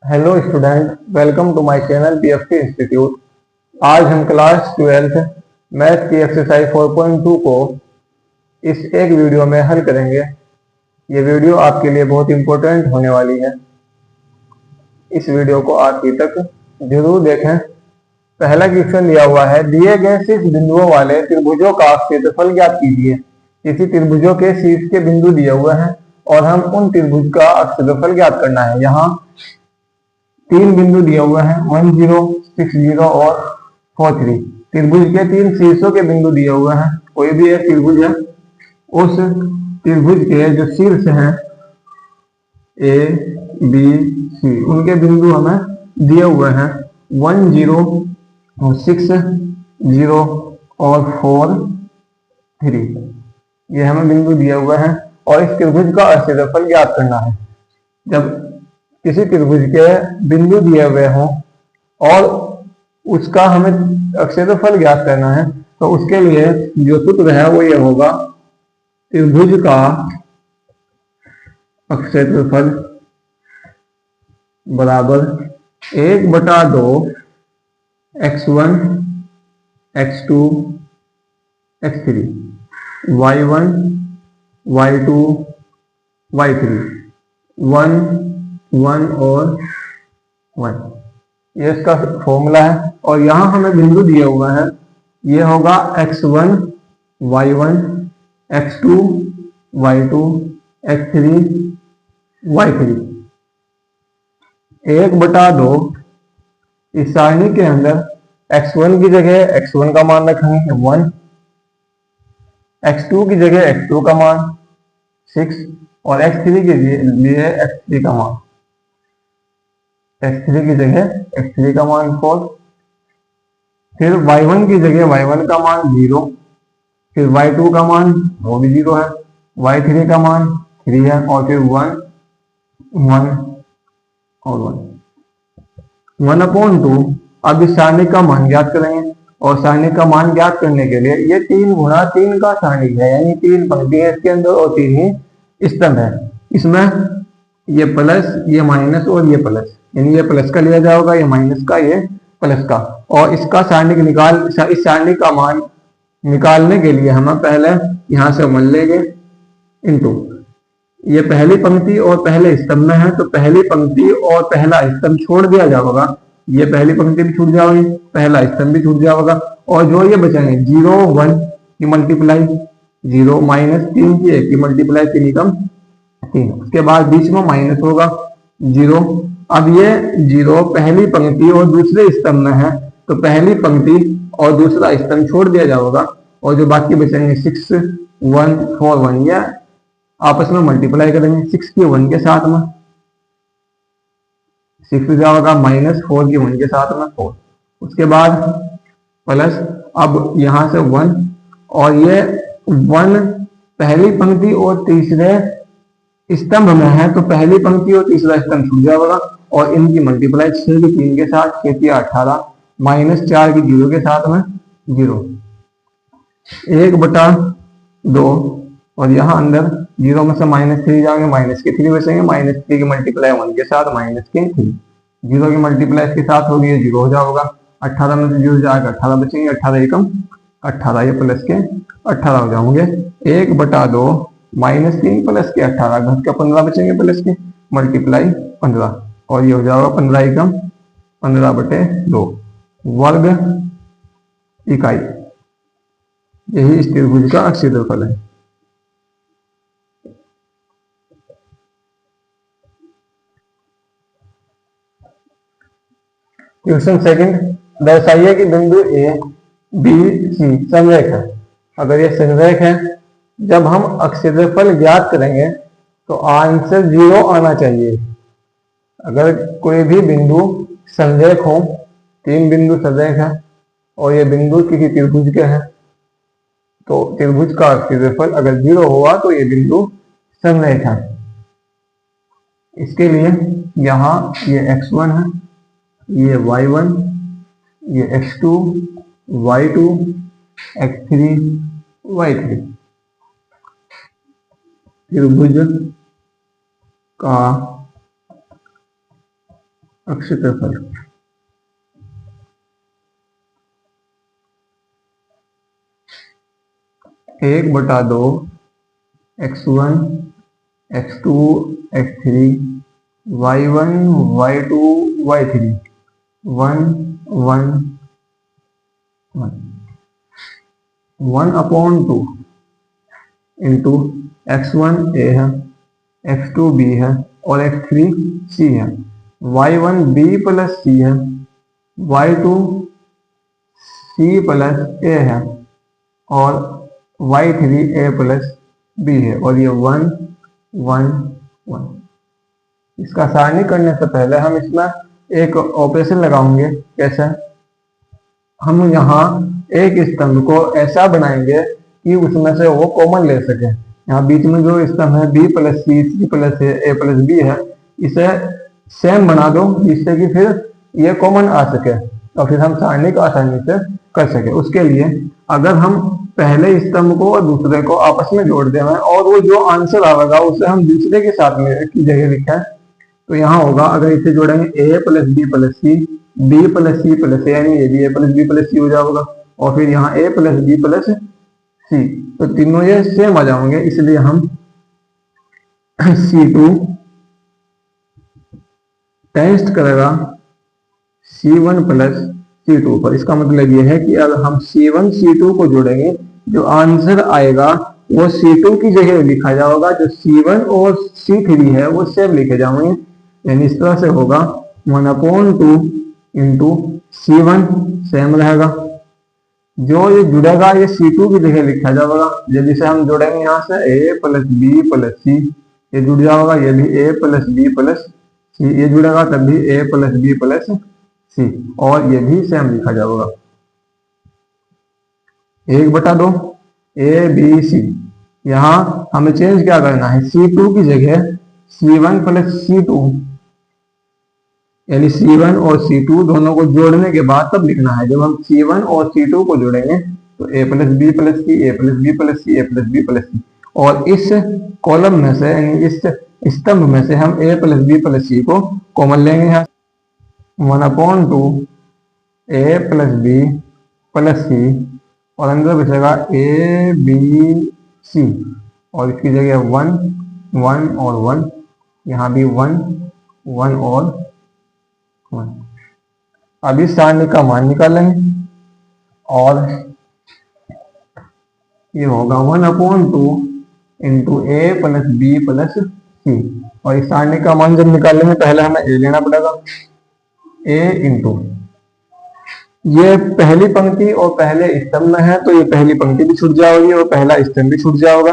Hello student, welcome to my channel PFT institute. आज हम class 12th math की exercise 4.2 को इस एक वीडियो में हल करेंगे। ये वीडियो आपके लिए बहुत इंपॉर्टेंट होने वाली है। इस वीडियो को आखिर तक जरूर देखें। पहला क्वेश्चन दिया हुआ है, दिए गए शीर्ष बिंदुओं वाले त्रिभुजों का क्षेत्रफल ज्ञात कीजिए। किसी त्रिभुजों के शीर्ष के बिंदु दिए हुए हैं और हम उन त्रिभुज का क्षेत्रफल ज्ञात करना है। यहाँ तीन बिंदु दिए हुए हैं 1 0 6 0 और 4 3। त्रिभुज के तीन शीर्षों के बिंदु दिए हुए हैं। कोई भी एक त्रिभुज है, उस त्रिभुज के जो शीर्ष हैं ए बी सी, उनके बिंदु हमें दिए हुए हैं 1 0 और 6 0 और 4 3। ये हमें बिंदु दिए हुए हैं और इस त्रिभुज का क्षेत्रफल ज्ञात करना है। जब किसी त्रिभुज के बिंदु दिए हुए हों और उसका हमें क्षेत्रफल ज्ञात करना है, तो उसके लिए जो सूत्र है वो ये होगा, त्रिभुज का क्षेत्रफल बराबर 1/2 x1 x2 x3 y1 y2 y3 1 1 और 1। ये इसका फॉर्मूला है। और यहां हमें बिंदु दिए हुए हैं, ये होगा x1 y1 x2 y2 x3 y3। 1/2 इस सारणी के अंदर x1 की जगह x1 का मान रखेंगे 1, x2 की जगह x2 का मान 6 और x3 के लिए x3 का मान, x3 की जगह x3 का मान 4। फिर y1 की जगह y1 का मान 0, फिर y2 का मान वो भी 0 है, y3 का मान 3 है और फिर 1 1 और 1/2। अब इस सारणी का मान ज्ञात करेंगे और सारणी का मान ज्ञात करने के लिए ये 3 गुणा 3 का सारणी है, यानी 3 पंक्ति है इसके अंदर और 3 ही स्तंभ है। इसमें ये प्लस, ये माइनस और ये प्लस, यानी ये प्लस का लिया जाएगा, ये माइनस का, ये प्लस का। और इसका सारणी इस सारणी का मान निकालने के लिए हम पहले यहां से मान लेंगे इनटू, ये पहली पंक्ति और पहले स्तंभ में है तो पहली पंक्ति और पहला स्तंभ छोड़ दिया जाएगा। ये पहली पंक्ति भी छूट जाएगी, पहला स्तंभ भी छूट जाएगा और जो ये बचेंगे 0 1 की मल्टीप्लाई 0 माइनस 3 की 1 की मल्टीप्लाई 3 एकम 3। उसके बाद बीच में माइनस होगा 0। अब ये 0 पहली पंक्ति और दूसरे स्तंभ में है तो पहली पंक्ति और दूसरा स्तंभ छोड़ दिया जाएगा और जो बाकी बचेंगे 6 1 4 1, या आपस में मल्टीप्लाई करेंगे 6 की 1 के साथ में 6 हो जाएगा, माइनस 4 की 1 के साथ में 4। उसके बाद प्लस, अब यहां से 1 और ये 1 पहली पंक्ति और तीसरे स्तंभ में है तो पहली पंक्ति और तीसरा स्तंभ छूट जाएगा और इनकी मल्टीप्लाई 6 की 3 के साथ 6 की 18 माइनस 4 की 0 के साथ में 0 1/2 और यहाँ अंदर 0 में से -3 जाएंगे, माइनस के 3 बचेंगे, -3 की मल्टीप्लाई 1 के साथ माइनस के 3, 0 की मल्टीप्लाई इसके साथ होगी 0 हो जाएगा, 18 में से 0 जाएगा 18 बचेंगे, 18 एकम 18, ये प्लस के 18 हो जाएंगे। 1/2 -3 प्लस के 18 घट के 15 बचेंगे, प्लस के मल्टीप्लाई 15 और ये हो जाएगा 15 एकम 15/2 वर्ग इकाई। यही इस त्रिभुज का क्षेत्रफल है। क्वेश्चन सेकंड, दर्शाइए कि बिंदु ए बी सी समरेख है। अगर ये समरेख है, जब हम क्षेत्रफल ज्ञात करेंगे तो आंसर 0 आना चाहिए। अगर कोई भी बिंदु समरेख हो, 3 बिंदु समरेख है और ये बिंदु किसी त्रिभुज के हैं, तो त्रिभुज का क्षेत्रफल अगर 0 हुआ तो ये बिंदु समरेख है। इसके लिए यहाँ ये x1 है, ये y1, ये x2 y2 x3 y3। त्रिभुज का क्षेत्रफल 1/2 x1 x2 x3 y1 y2 y3 1 1 1 1/2 into x1 a है, x2 b है और x3 c है। y1 b प्लस c है, y2 c प्लस a है और y3 a प्लस b है और ये 1 1 1। इसका सारणी करने से पहले हम इसमें एक ऑपरेशन लगाएंगे। कैसे? हम यहाँ एक स्तंभ को ऐसा बनाएंगे कि उसमें से वो कॉमन ले सके। यहाँ बीच में जो स्तंभ है b प्लस सी प्लस ए प्लस बी है, इसे सेम बना दो जिससे कि फिर ये कॉमन आ सके और फिर हम सारणी को आसानी से कर सके। उसके लिए अगर हम पहले स्तंभ को और दूसरे को आपस में जोड़ दें और वो जो आंसर आएगा उसे हम दूसरे के साथ में की जगह लिखा है, तो यहाँ होगा अगर इसे जोड़ेंगे a plus b plus c, b plus c plus a, यानी ये भी a plus b plus c हो जाएगा और फिर यहाँ a plus b plus c, तो तीनों ये सेम आ जाएंगे। इसलिए हम C2 टेस्ट करेगा C1 प्लस C2 पर। इसका मतलब ये है कि अगर हम C1 C2 को जोड़ेंगे जो आंसर आएगा वो C2 की जगह लिखा जाएगा, जो C1 और C3 है वो सेम लिखे जाएंगे। यानी इस तरह से होगा 1/2 इंटू C1 सेम रहेगा, जो ये जुड़ेगा ये C2 की जगह लिखा जाएगा। जब इसे हम जोड़ेंगे यहाँ से a प्लस बी प्लस सी, ये जुड़ जाएगा, ये भी a प्लस बी प्लस सी, ये जुड़ेगा तब भी a plus b plus c और ये भी सेम लिखा जाएगा 1/2 a b c। यहाँ हमें चेंज क्या करना है, C2 की जगह C1 प्लस C2, यानी C1 और C2 दोनों को जोड़ने के बाद तब लिखना है। जब हम C1 और C2 को जोड़ेंगे तो a plus b plus c, a plus b plus c, a plus b plus c, और इस कॉलम में से यानी इस स्तंभ में से हम a प्लस बी प्लस सी को कॉमन लेंगे। यहाँ 1/2 a plus b plus c और अंदर बचेगा a b c और इसकी जगह 1 1 और 1, यहाँ भी 1 1 और 1। अब इस सारणी का मान निकालेंगे और ये होगा 1/2 into a plus b plus c. और इस सारणी का मान जब निकालेंगे पहले हमें a लेना पड़ेगा, a इंटू ये पहली पंक्ति और पहले स्तंभ में है तो ये पहली पंक्ति भी छूट जाएगी और पहला स्तंभ भी छूट जाएगा,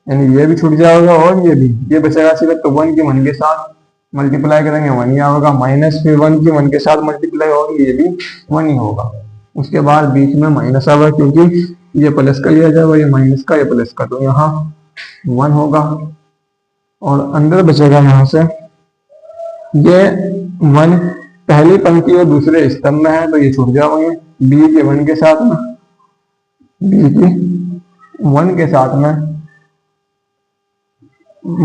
यानी ये भी छूट जाएगा और ये भी, ये बचेगा सिर्फ तो 1 की 1 के साथ मल्टीप्लाई करेंगे 1 ही आएगा, माइनस फिर 1 की 1 के साथ मल्टीप्लाई होगी, ये भी 1 ही होगा। उसके बाद बीच में माइनस आएगा क्योंकि ये प्लस का लिया जाएगा, ये माइनस का, ये प्लस का, तो यहाँ 1 होगा और अंदर बचेगा यहाँ से ये 1 पहली पंक्ति और दूसरे स्तंभ में है तो ये छूट जाएंगे b के 1 के साथ में, b की 1 के साथ में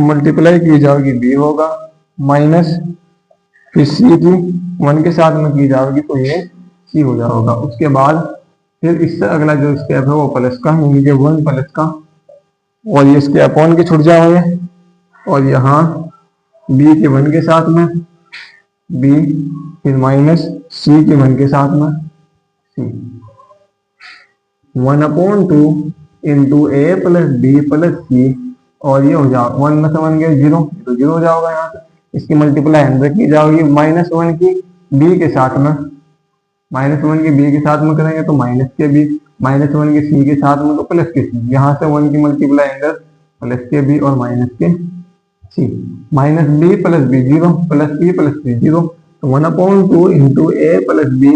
मल्टीप्लाई की जाएगी b होगा, माइनस फिर c की 1 के साथ में की जाएगी तो ये c हो जाएगा। उसके बाद फिर इससे अगला जो स्टेप है वो प्लस का, यानी कि 1 प्लस का, और ये इसके अपॉन के छूट जाएंगे और यहाँ b के 1 के साथ में b, फिर माइनस c के 1 के साथ में c। 1/2 into a plus b plus c और ये हो जाएगा 1 में से 1 गया 0, तो 0 हो जाएगा यहाँ से। इसकी मल्टीप्लाई अंदर की जाएगी -1 की b के साथ में, -1 की b के साथ में करेंगे तो माइनस के b, -1 के c के साथ में तो प्लस के c, यहाँ से 1 की मल्टीप्लाई अंदर प्लस के b और माइनस के c, minus b plus b 0 plus c plus c 0, तो 1/2 into a plus b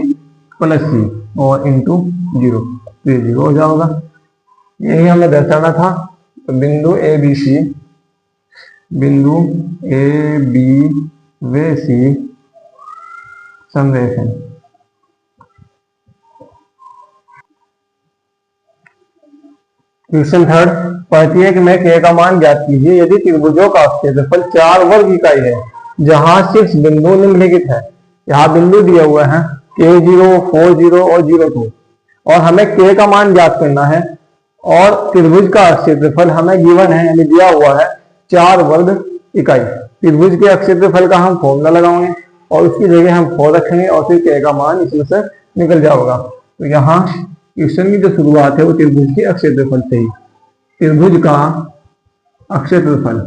plus c और इंटू 0, तो ये 0 हो जाएगा। यही हमें दर्शाना था। तो बिंदु ए बी सी, बिंदु ए बी व सी संरेखण। क्वेश्चन 3, प्रत्येक में k का मान ज्ञात कीजिए यदि त्रिभुजों का क्षेत्रफल 4 वर्ग इकाई है जहां 6 बिंदु निम्नलिखित है। यहाँ बिंदु दिए हुए हैं K0, 40 और 02 और हमें K का मान ज्ञात करना है और त्रिभुज का क्षेत्रफल हमें गिवन है यानी दिया हुआ है 4 वर्ग इकाई। त्रिभुज के क्षेत्रफल का हम फॉर्मूला लगाएंगे और उसकी जगह हम 4 रखेंगे और फिर K का मान इसमें से निकल जाएगा। तो यहाँ क्वेश्चन की जो शुरुआत है वो त्रिभुज के क्षेत्रफल से ही। त्रिभुज का क्षेत्रफल,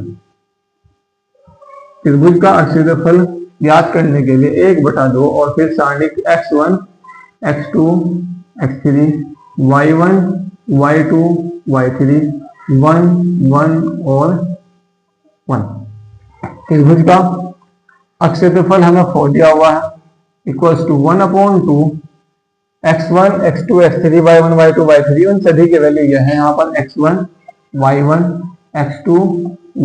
त्रिभुज का क्षेत्रफल ज्ञात करने के लिए 1/2 और फिर सारणिक x1, x2, x3, y1, y2, y3, 1, 1 और 1। त्रिभुज का क्षेत्रफल हमें 4 दिया हुआ है equals to 1/2 x1, x2, x3, y1, y2, y3 उन सभी के वैल्यू यह है यहाँ पर x1, y1, x2,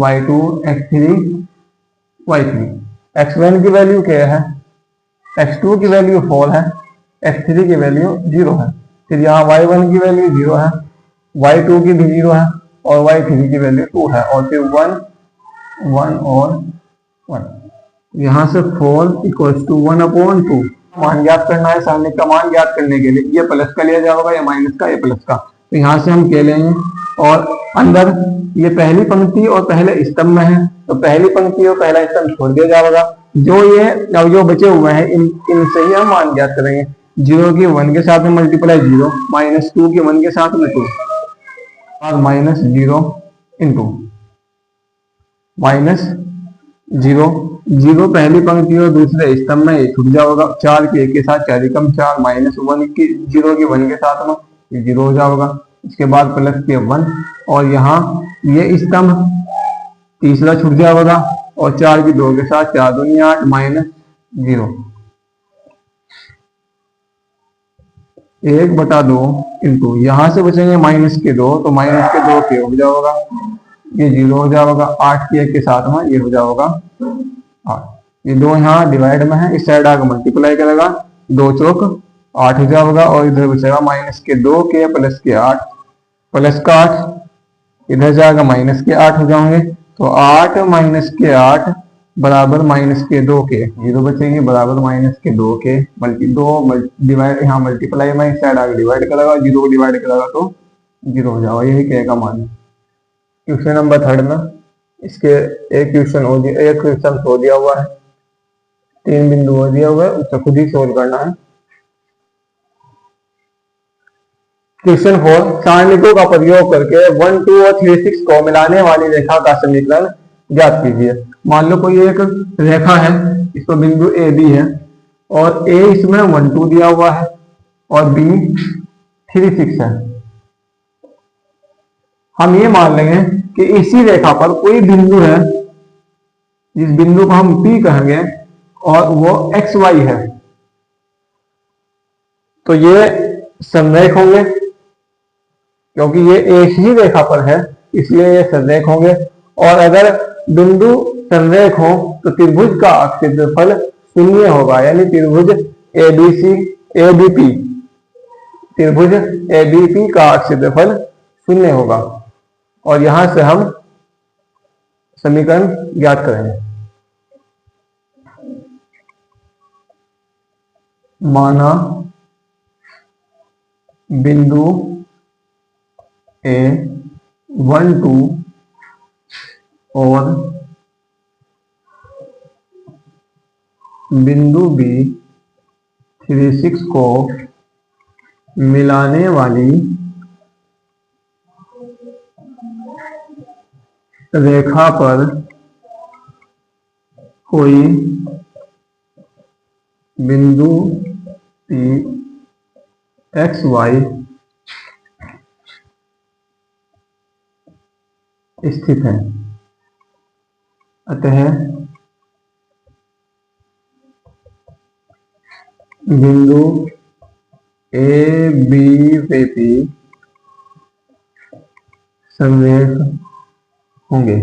y2, x3, y3। x1 की वैल्यू क्या है, x2 की वैल्यू 4 है, x3 की वैल्यू 0 है, फिर यहाँ y1 की वैल्यू 0 है, y2 की भी 0 है और y3 की वैल्यू 2 है और फिर 1, 1 और 1। यहाँ से 4 इक्वल्स टू 1/2 मान ज्ञात करना है। सारणिक का मान ज्ञात करने के लिए ये प्लस का लिया जाएगा या माइनस का, ये प्लस का। तो यहाँ से हम क्या लेंगे और अंदर ये पहली पंक्ति और पहले स्तंभ में है तो पहली पंक्ति और पहला स्तंभ छोड़ दिया जाएगा। जो ये जो बचे हुए हैं इनसे ही हम मान ज्ञात करेंगे। 0 की 1 के साथ में मल्टीप्लाई 0, -2 की 1 के साथ में 2 और -0 इंटू -0, 0 पहली पंक्ति और दूसरे स्तंभ में छूट जाएगा। 4 की 1 के साथ 4 कम 4, -1 की 0 की 1 के साथ में 0 हो जाएगा। इसके बाद प्लस के 1 और यहाँ ये स्तंभ तीसरा छूट जाएगा और 4 की 2 के साथ 4 दूनी 8 -0, 1/2 इंटू यहाँ से बचेंगे -2 तो -2 के हो जाएगा, ये 0 हो जाएगा। 8 की 1 के साथ में ये हो जाएगा 8, ये 2 यहाँ डिवाइड में है, इस साइड आकर मल्टीप्लाई करेगा, 2 चौक 8 हो जाएगा और इधर बचेगा -2 के प्लस के 8, प्लस का 8 इधर जाएगा -8 हो जाएंगे तो 8 के 8 बराबर -2 के 0 बचेंगे बराबर -2 के दो डिवाइड यहाँ मल्टीप्लाई में इस साइड आगे डिवाइड करेगा, 0 को डिवाइड करेगा तो 0 हो जाएगा। यही K का मान है। क्वेश्चन नंबर 3 में इसके एक क्वेश्चन हो दिया हुआ है, 3 बिंदु हो दिया हुआ है, उससे खुद ही सोल्व करना है। क्वेश्चन 4, सारणिकों का प्रयोग करके 1, 2 और 3, 6 को मिलाने वाली रेखा का समीकरण ज्ञात कीजिए। मान लो कोई एक रेखा है, इसको बिंदु ए बी है और ए इसमें 1, 2 दिया हुआ है और बी 3, 6 है। हम ये मान लेंगे कि इसी रेखा पर कोई बिंदु है जिस बिंदु को हम P कहेंगे और वो XY है, तो ये संरेख होंगे क्योंकि ये एक ही रेखा पर है इसलिए ये संरेख होंगे। और अगर बिंदु संरेख हो तो त्रिभुज का क्षेत्रफल 0 होगा, यानी त्रिभुज ABP, त्रिभुज ABP का क्षेत्रफल 0 होगा और यहां से हम समीकरण ज्ञात करेंगे। माना बिंदु A 1, 2 और बिंदु B 3, 6 को मिलाने वाली रेखा पर कोई बिंदु P XY स्थित है, अतः बिंदु ABP संरेख होंगे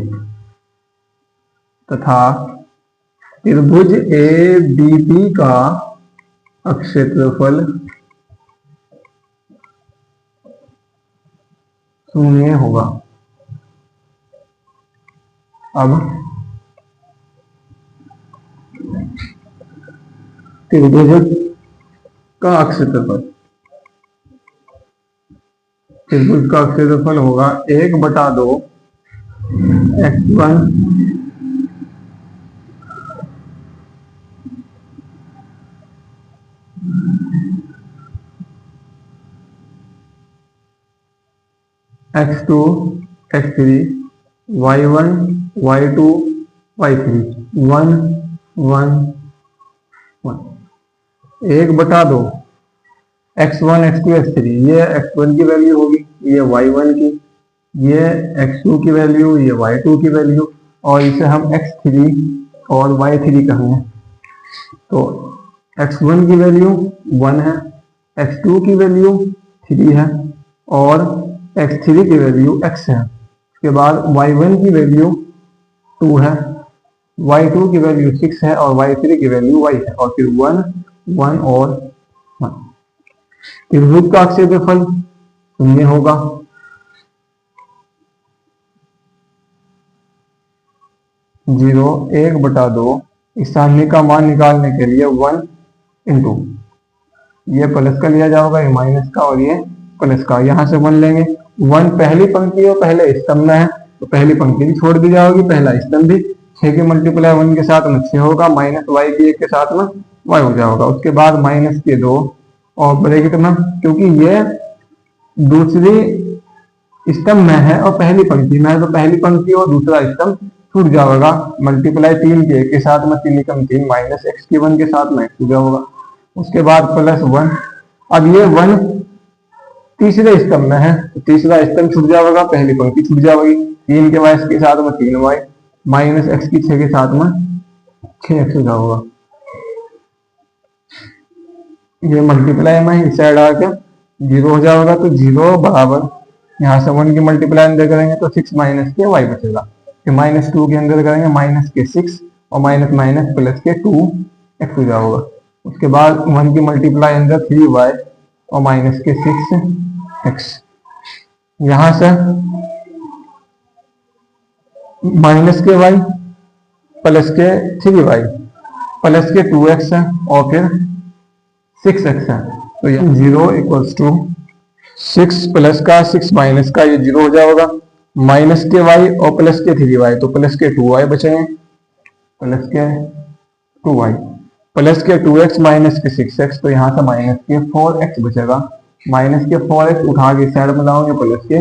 तथा त्रिभुज ABP का क्षेत्रफल 0 होगा। अब त्रिभुज का क्षेत्रफल, त्रिभुज का क्षेत्रफल होगा 1/2 x1 x2 x3 y1 y2 y3 1 1 1 1/2 x1 x2 x3, ये x1 की वैल्यू होगी, ये y1 की, ये x2 की वैल्यू, ये y2 की वैल्यू, और इसे हम x3 और y3 कहेंगे। तो x1 की वैल्यू 1 है, x2 की वैल्यू 3 है और x3 की वैल्यू x है। उसके बाद y1 की वैल्यू 2 है, y2 की वैल्यू 6 है और y3 की वैल्यू y है, और फिर 1 1 और 1। त्रिभुज का क्षेत्रफल 0 होगा। जीरो 1/2, इस सारणी का मान निकालने के लिए 1 इंटू ये प्लस का लिया जाएगा, ये माइनस का और ये प्लस का, यहाँ से 1 लेंगे। 1 पहली पंक्ति और पहले स्तंभ में है तो पहली पंक्ति भी छोड़ दी जाएगी, पहला स्तंभ भी। 6 की मल्टीप्लाई 1 के साथ में 6 होगा, माइनस y की 1 के साथ में y हो जाएगा। उसके बाद माइनस के 2 और ब्रैकेट में, क्योंकि ये दूसरी स्तंभ में है और पहली पंक्ति में है तो पहली पंक्ति और दूसरा स्तंभ छूट जाएगा। मल्टीप्लाई 3 के 1 के साथ में 3 एकम 3 माइनस x की 1 के साथ में x हो जाएगा। उसके बाद प्लस 1, अब ये 1 तीसरे स्तंभ में है तो तीसरा स्तंभ छूट जाएगा, पहली पंक्ति छूट जाएगी। 3 के y के साथ में 3y माइनस x की 6 के साथ में 6x हो जाएगा। ये मल्टीप्लाई में इस साइड आके 0 हो जाएगा, तो 0 बराबर यहाँ से 1 की मल्टीप्लाई अंदर करेंगे तो 6 माइनस के y बचेगा। फिर -2 के अंदर करेंगे माइनस के 6 और माइनस माइनस प्लस के 2x हो जाएगा। उसके बाद 1 की मल्टीप्लाई अंदर 3y और माइनस के 6x, यहाँ से माइनस के y प्लस के 3y प्लस के 2x है और फिर 6x है, तो ये 0 इक्वल्स टू 6 प्लस का 6 माइनस का ये 0 हो जाएगा, माइनस के y और प्लस के 3y तो प्लस के 2y बचेंगे, प्लस के 2y प्लस के 2x माइनस के 6x, तो यहाँ से माइनस के 4x बचेगा। माइनस के 4x उठा के साइड में लाओगे प्लस के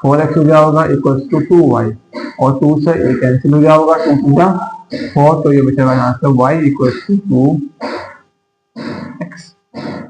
4x हो जाएगा इक्वल्स टू 2y, और 2 से 1 कैंसिल हो जाएगा, 2 2 4, तो ये बचेगा यहाँ से y इक्वल्स टू 2